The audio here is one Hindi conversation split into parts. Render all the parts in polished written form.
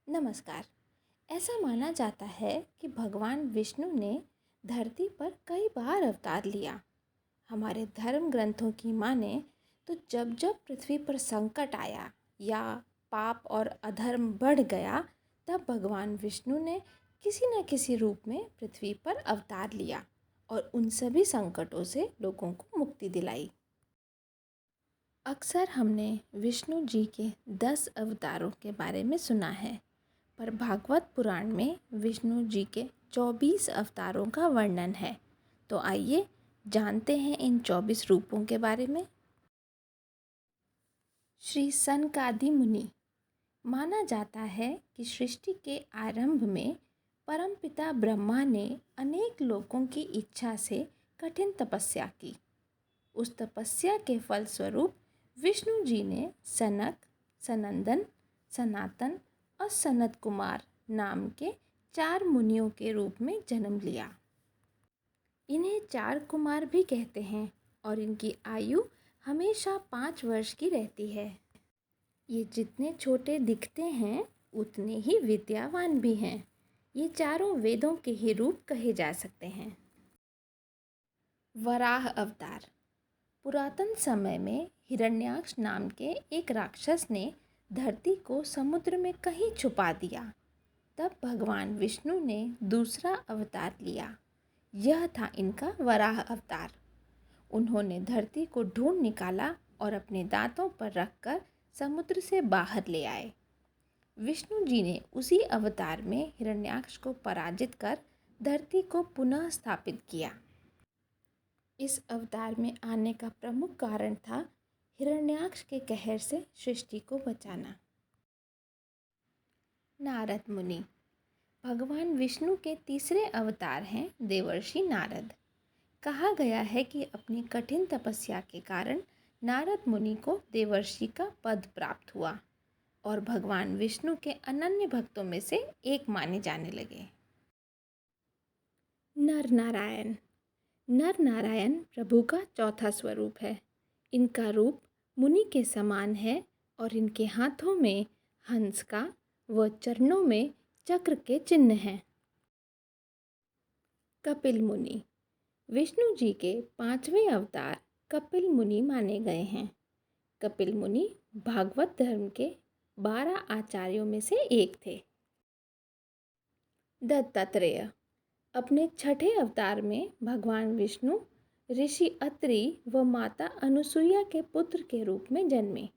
नमस्कार। ऐसा माना जाता है कि भगवान विष्णु ने धरती पर कई बार अवतार लिया। हमारे धर्म ग्रंथों की माने तो जब जब पृथ्वी पर संकट आया या पाप और अधर्म बढ़ गया, तब भगवान विष्णु ने किसी न किसी रूप में पृथ्वी पर अवतार लिया और उन सभी संकटों से लोगों को मुक्ति दिलाई। अक्सर हमने विष्णु जी के 10 अवतारों के बारे में सुना है, पर भागवत पुराण में विष्णु जी के 24 अवतारों का वर्णन है। तो आइए जानते हैं इन 24 रूपों के बारे में। श्री सनकादि मुनि। माना जाता है कि सृष्टि के आरंभ में परमपिता ब्रह्मा ने अनेक लोगों की इच्छा से कठिन तपस्या की। उस तपस्या के फलस्वरूप विष्णु जी ने सनक, सनंदन, सनातन और सनत कुमार नाम के 4 मुनियों के रूप में जन्म लिया। इन्हें 4 कुमार भी कहते हैं और इनकी आयु हमेशा 5 वर्ष की रहती है। ये जितने छोटे दिखते हैं उतने ही विद्यावान भी हैं। ये चारों वेदों के ही रूप कहे जा सकते हैं। वराह अवतार। पुरातन समय में हिरण्याक्ष नाम के एक राक्षस ने धरती को समुद्र में कहीं छुपा दिया। तब भगवान विष्णु ने दूसरा अवतार लिया। यह था इनका वराह अवतार। उन्होंने धरती को ढूंढ निकाला और अपने दांतों पर रखकर समुद्र से बाहर ले आए। विष्णु जी ने उसी अवतार में हिरण्याक्ष को पराजित कर धरती को पुनः स्थापित किया। इस अवतार में आने का प्रमुख कारण था हिरण्याक्ष के कहर से सृष्टि को बचाना। नारद मुनि। भगवान विष्णु के तीसरे अवतार हैं देवर्षि नारद। कहा गया है कि अपनी कठिन तपस्या के कारण नारद मुनि को देवर्षि का पद प्राप्त हुआ और भगवान विष्णु के अनन्य भक्तों में से एक माने जाने लगे। नर नारायण। नर नारायण प्रभु का चौथा स्वरूप है। इनका रूप मुनि के समान है और इनके हाथों में हंस का व चरणों में चक्र के चिन्ह हैं। कपिल मुनि। विष्णु जी के 5वें अवतार कपिल मुनि माने गए हैं। कपिल मुनि भागवत धर्म के 12 आचार्यों में से एक थे। दत्तात्रेय। अपने छठे अवतार में भगवान विष्णु ऋषि अत्रि व माता अनुसुईया के पुत्र के रूप में जन्मे।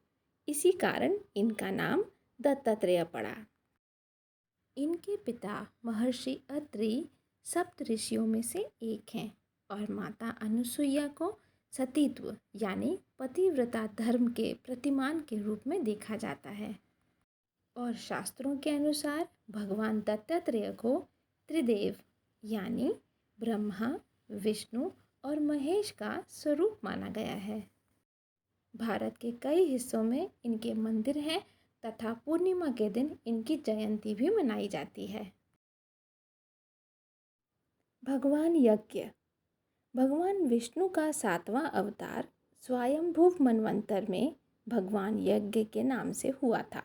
इसी कारण इनका नाम दत्तात्रेय पड़ा। इनके पिता महर्षि अत्रि सप्त ऋषियों में से एक हैं और माता अनुसुईया को सतीत्व यानी पतिव्रता धर्म के प्रतिमान के रूप में देखा जाता है। और शास्त्रों के अनुसार भगवान दत्तात्रेय को त्रिदेव यानी ब्रह्मा, विष्णु और महेश का स्वरूप माना गया है। भारत के कई हिस्सों में इनके मंदिर हैं तथा पूर्णिमा के दिन इनकी जयंती भी मनाई जाती है। भगवान यज्ञ। भगवान विष्णु का 7वां अवतार स्वयंभुव मनवंतर में भगवान यज्ञ के नाम से हुआ था।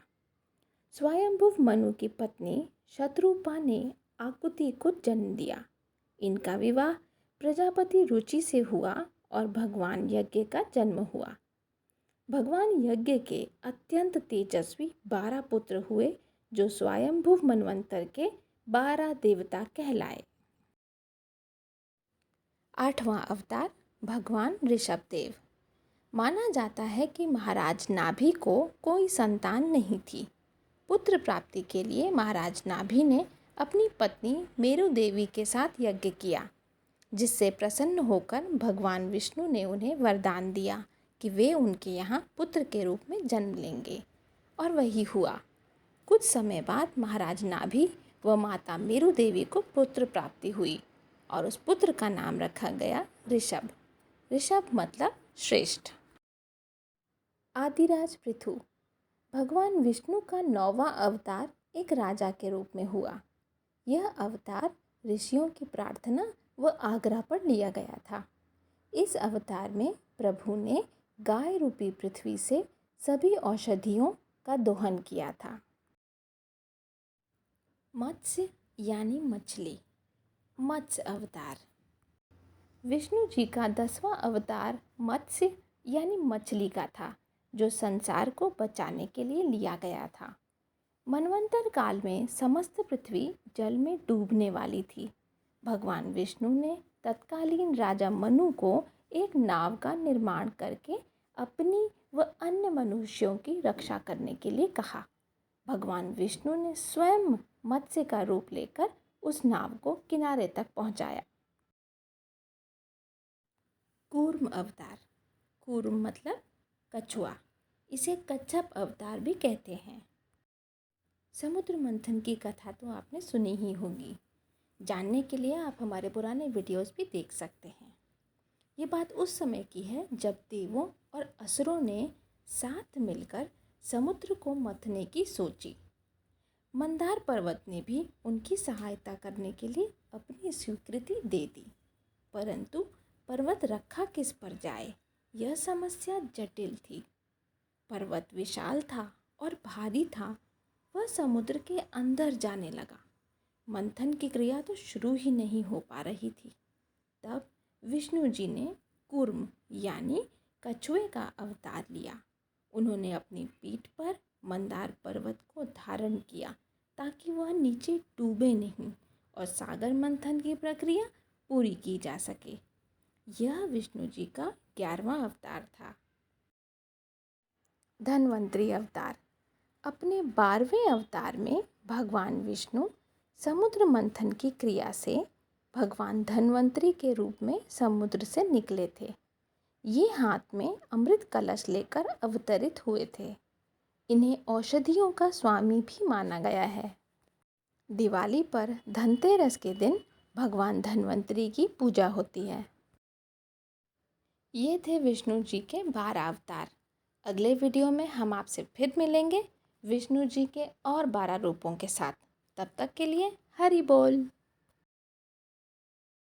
स्वयंभुव मनु की पत्नी शत्रुपा ने आकुति को जन्म दिया। इनका विवाह प्रजापति रुचि से हुआ और भगवान यज्ञ का जन्म हुआ। भगवान यज्ञ के अत्यंत तेजस्वी 12 पुत्र हुए जो स्वयंभुव मनवंतर के 12 देवता कहलाए। 8वां अवतार भगवान ऋषभदेव। माना जाता है कि महाराज नाभि को कोई संतान नहीं थी। पुत्र प्राप्ति के लिए महाराज नाभि ने अपनी पत्नी मेरु देवी के साथ यज्ञ किया, जिससे प्रसन्न होकर भगवान विष्णु ने उन्हें वरदान दिया कि वे उनके यहाँ पुत्र के रूप में जन्म लेंगे, और वही हुआ। कुछ समय बाद महाराज नाभि व माता मेरु देवी को पुत्र प्राप्ति हुई और उस पुत्र का नाम रखा गया ऋषभ। ऋषभ मतलब श्रेष्ठ। आदिराज पृथु। भगवान विष्णु का 9वां अवतार एक राजा के रूप में हुआ। यह अवतार ऋषियों की प्रार्थना व आग्रह पर लिया गया था। इस अवतार में प्रभु ने गाय रूपी पृथ्वी से सभी औषधियों का दोहन किया था। मत्स्य यानी मछली, मत्स्य अवतार। विष्णु जी का 10वां अवतार मत्स्य यानी मछली का था, जो संसार को बचाने के लिए लिया गया था। मनवंतर काल में समस्त पृथ्वी जल में डूबने वाली थी। भगवान विष्णु ने तत्कालीन राजा मनु को एक नाव का निर्माण करके अपनी व अन्य मनुष्यों की रक्षा करने के लिए कहा। भगवान विष्णु ने स्वयं मत्स्य का रूप लेकर उस नाव को किनारे तक पहुंचाया। कूर्म अवतार। कूर्म मतलब कछुआ, इसे कच्छप अवतार भी कहते हैं। समुद्र मंथन की कथा तो आपने सुनी ही होगी। जानने के लिए आप हमारे पुराने वीडियोस भी देख सकते हैं। ये बात उस समय की है जब देवों और असुरों ने साथ मिलकर समुद्र को मथने की सोची। मंदार पर्वत ने भी उनकी सहायता करने के लिए अपनी स्वीकृति दे दी, परंतु पर्वत रखा किस पर जाए, यह समस्या जटिल थी। पर्वत विशाल था और भारी था, वह समुद्र के अंदर जाने लगा। मंथन की क्रिया तो शुरू ही नहीं हो पा रही थी। तब विष्णु जी ने कूर्म यानी कछुए का अवतार लिया। उन्होंने अपनी पीठ पर मंदार पर्वत को धारण किया ताकि वह नीचे डूबे नहीं और सागर मंथन की प्रक्रिया पूरी की जा सके। यह विष्णु जी का 11वां अवतार था। धन्वंतरी अवतार। अपने 12वें अवतार में भगवान विष्णु समुद्र मंथन की क्रिया से भगवान धन्वंतरी के रूप में समुद्र से निकले थे। ये हाथ में अमृत कलश लेकर अवतरित हुए थे। इन्हें औषधियों का स्वामी भी माना गया है। दिवाली पर धनतेरस के दिन भगवान धन्वंतरी की पूजा होती है। ये थे विष्णु जी के 12 अवतार। अगले वीडियो में हम आपसे फिर मिलेंगे विष्णु जी के और 12 रूपों के साथ। तब तक के लिए हरि बोल।